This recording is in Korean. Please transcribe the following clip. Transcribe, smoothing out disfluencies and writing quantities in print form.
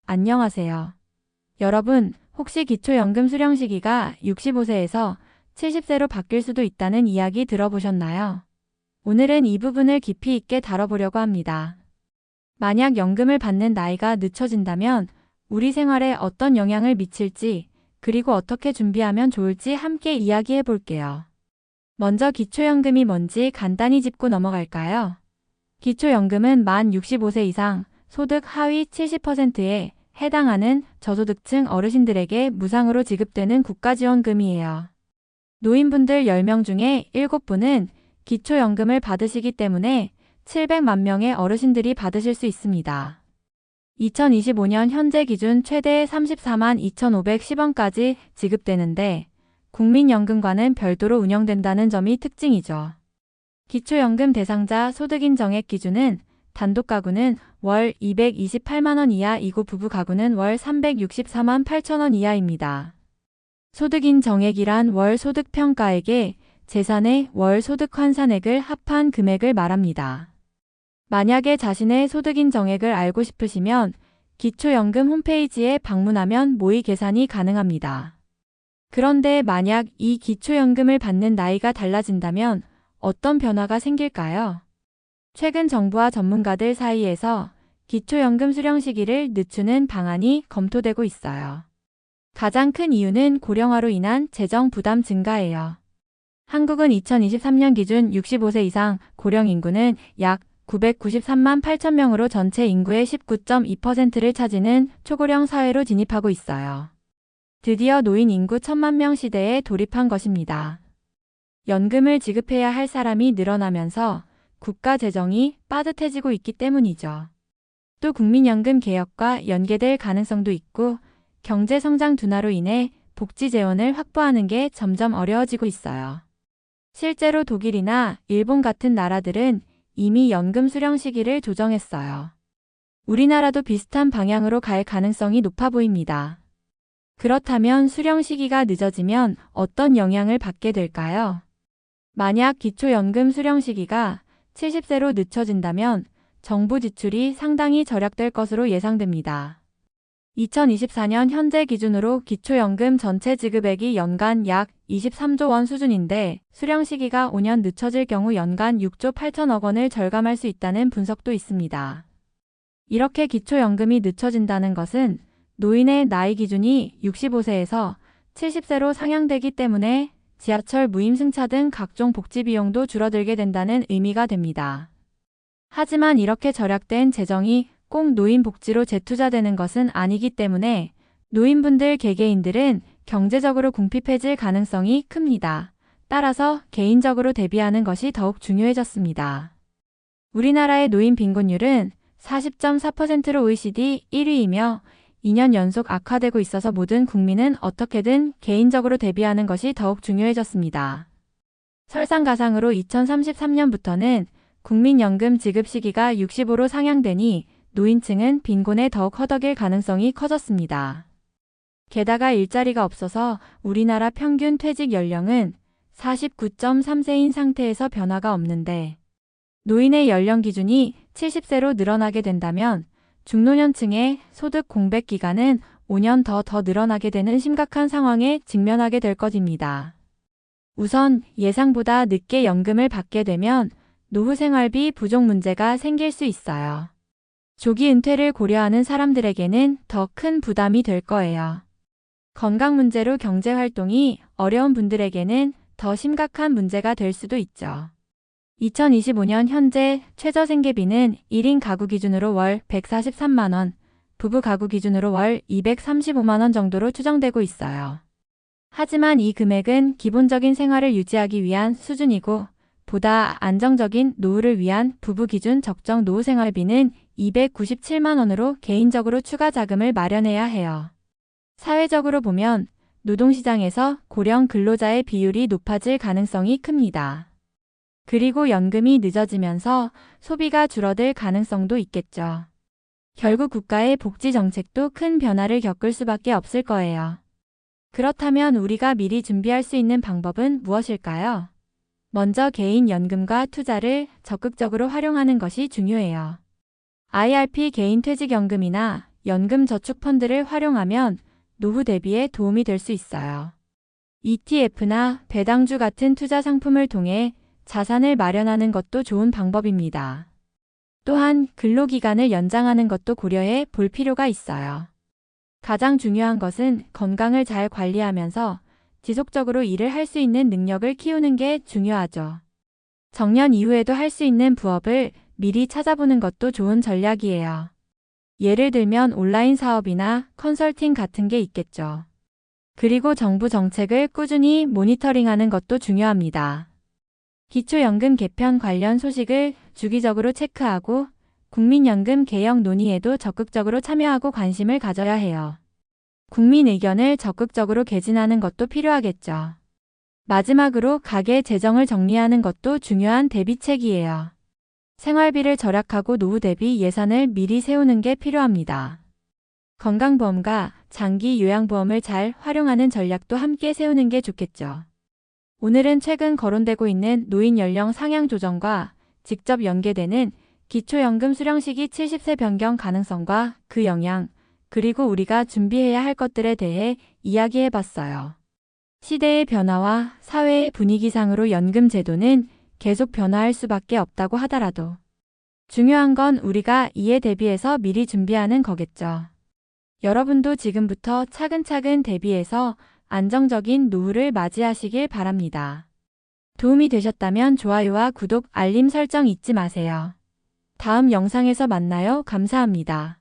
안녕하세요. 여러분, 혹시 기초연금 수령 시기가 65세에서 70세로 바뀔 수도 있다는 이야기 들어보셨나요? 오늘은 이 부분을 깊이 있게 다뤄보려고 합니다. 만약 연금을 받는 나이가 늦춰진다면 우리 생활에 어떤 영향을 미칠지, 그리고 어떻게 준비하면 좋을지 함께 이야기해 볼게요. 먼저 기초연금이 뭔지 간단히 짚고 넘어갈까요? 기초연금은 만 65세 이상 소득 하위 70%에 해당하는 저소득층 어르신들에게 무상으로 지급되는 국가지원금이에요. 노인분들 10명 중에 7분은 기초연금을 받으시기 때문에 700만 명의 어르신들이 받으실 수 있습니다. 2025년 현재 기준 최대 34만 2,510원까지 지급되는데 국민연금과는 별도로 운영된다는 점이 특징이죠. 기초연금 대상자 소득인 정액 기준은 단독 가구는 월 228만 원 이하이고 부부 가구는 월 364만 8천 원 이하입니다. 소득인 정액이란 월 소득 평가액에 재산의 월 소득 환산액을 합한 금액을 말합니다. 만약에 자신의 소득인 정액을 알고 싶으시면 기초연금 홈페이지에 방문하면 모의 계산이 가능합니다. 그런데 만약 이 기초연금을 받는 나이가 달라진다면 어떤 변화가 생길까요? 최근 정부와 전문가들 사이에서 기초연금 수령 시기를 늦추는 방안이 검토되고 있어요. 가장 큰 이유는 고령화로 인한 재정 부담 증가예요. 한국은 2023년 기준 65세 이상 고령 인구는 약 993만 8천 명으로 전체 인구의 19.2%를 차지하는 초고령 사회로 진입하고 있어요. 드디어 노인 인구 1천만 명 시대에 돌입한 것입니다. 연금을 지급해야 할 사람이 늘어나면서 국가 재정이 빠듯해지고 있기 때문이죠. 또 국민연금 개혁과 연계될 가능성도 있고 경제 성장 둔화로 인해 복지 재원을 확보하는 게 점점 어려워지고 있어요. 실제로 독일이나 일본 같은 나라들은 이미 연금 수령 시기를 조정했어요. 우리나라도 비슷한 방향으로 갈 가능성이 높아 보입니다. 그렇다면 수령 시기가 늦어지면 어떤 영향을 받게 될까요? 만약 기초연금 수령 시기가 70세로 늦춰진다면 정부 지출이 상당히 절약될 것으로 예상됩니다. 2024년 현재 기준으로 기초연금 전체 지급액이 연간 약 23조 원 수준인데 수령 시기가 5년 늦춰질 경우 연간 6조 8천억 원을 절감할 수 있다는 분석도 있습니다. 이렇게 기초연금이 늦춰진다는 것은 노인의 나이 기준이 65세에서 70세로 상향되기 때문에 지하철 무임승차 등 각종 복지 비용도 줄어들게 된다는 의미가 됩니다. 하지만 이렇게 절약된 재정이 꼭 노인 복지로 재투자되는 것은 아니기 때문에 노인분들 개개인들은 경제적으로 궁핍해질 가능성이 큽니다. 따라서 개인적으로 대비하는 것이 더욱 중요해졌습니다. 우리나라의 노인 빈곤율은 40.4%로 OECD 1위이며 2년 연속 악화되고 있어서 모든 국민은 어떻게든 개인적으로 대비하는 것이 더욱 중요해졌습니다. 설상가상으로 2033년부터는 국민연금 지급 시기가 65로 상향되니 노인층은 빈곤에 더욱 허덕일 가능성이 커졌습니다. 게다가 일자리가 없어서 우리나라 평균 퇴직 연령은 49.3세인 상태에서 변화가 없는데 노인의 연령 기준이 70세로 늘어나게 된다면 중노년층의 소득 공백 기간은 5년 더 늘어나게 되는 심각한 상황에 직면하게 될 것입니다. 우선 예상보다 늦게 연금을 받게 되면 노후 생활비 부족 문제가 생길 수 있어요. 조기 은퇴를 고려하는 사람들에게는 더 큰 부담이 될 거예요. 건강 문제로 경제 활동이 어려운 분들에게는 더 심각한 문제가 될 수도 있죠. 2025년 현재 최저생계비는 1인 가구 기준으로 월 143만 원, 부부 가구 기준으로 월 235만 원 정도로 추정되고 있어요. 하지만 이 금액은 기본적인 생활을 유지하기 위한 수준이고 보다 안정적인 노후를 위한 부부 기준 적정 노후 생활비는 297만 원으로 개인적으로 추가 자금을 마련해야 해요. 사회적으로 보면 노동시장에서 고령 근로자의 비율이 높아질 가능성이 큽니다. 그리고 연금이 늦어지면서 소비가 줄어들 가능성도 있겠죠. 결국 국가의 복지 정책도 큰 변화를 겪을 수밖에 없을 거예요. 그렇다면 우리가 미리 준비할 수 있는 방법은 무엇일까요? 먼저 개인 연금과 투자를 적극적으로 활용하는 것이 중요해요. IRP 개인퇴직연금이나 연금 저축 펀드를 활용하면 노후 대비에 도움이 될 수 있어요. ETF나 배당주 같은 투자 상품을 통해 자산을 마련하는 것도 좋은 방법입니다. 또한 근로기간을 연장하는 것도 고려해 볼 필요가 있어요. 가장 중요한 것은 건강을 잘 관리하면서 지속적으로 일을 할 수 있는 능력을 키우는 게 중요하죠. 정년 이후에도 할 수 있는 부업을 미리 찾아보는 것도 좋은 전략이에요. 예를 들면 온라인 사업이나 컨설팅 같은 게 있겠죠. 그리고 정부 정책을 꾸준히 모니터링하는 것도 중요합니다. 기초연금 개편 관련 소식을 주기적으로 체크하고 국민연금 개혁 논의에도 적극적으로 참여하고 관심을 가져야 해요. 국민 의견을 적극적으로 개진하는 것도 필요하겠죠. 마지막으로 가계 재정을 정리하는 것도 중요한 대비책이에요. 생활비를 절약하고 노후 대비 예산을 미리 세우는 게 필요합니다. 건강보험과 장기 요양보험을 잘 활용하는 전략도 함께 세우는 게 좋겠죠. 오늘은 최근 거론되고 있는 노인 연령 상향 조정과 직접 연계되는 기초연금 수령 시기 70세 변경 가능성과 그 영향, 그리고 우리가 준비해야 할 것들에 대해 이야기해 봤어요. 시대의 변화와 사회의 분위기상으로 연금 제도는 계속 변화할 수밖에 없다고 하더라도 중요한 건 우리가 이에 대비해서 미리 준비하는 거겠죠. 여러분도 지금부터 차근차근 대비해서 안정적인 노후를 맞이하시길 바랍니다. 도움이 되셨다면 좋아요와 구독, 알림 설정 잊지 마세요. 다음 영상에서 만나요. 감사합니다.